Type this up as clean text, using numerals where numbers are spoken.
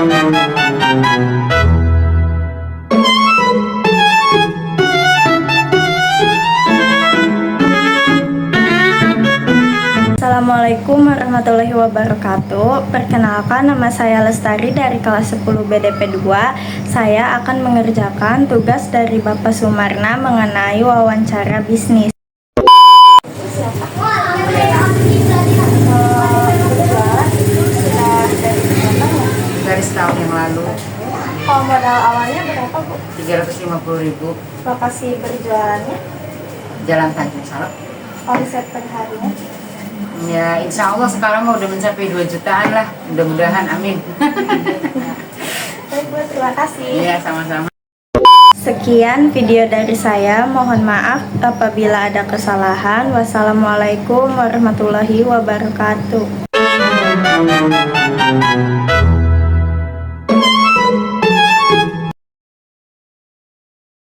Assalamualaikum warahmatullahi wabarakatuh. Perkenalkan, nama saya Lestari dari kelas 10 BDP 2. Saya akan mengerjakan tugas dari Bapak Sumarna mengenai wawancara bisnis. Dari setahun yang lalu. Kalau modal awalnya berapa, Bu? 350.000. Lokasi berjualannya, Jalan Tanjung Salep. omset per harinya. Ya, insya Allah sekarang udah mencapai 2 jutaan lah. Mudah-mudahan, amin. Baik, Bu, terima kasih. Iya, sama-sama. Sekian video dari saya. Mohon maaf apabila ada kesalahan. Wassalamualaikum warahmatullahi wabarakatuh.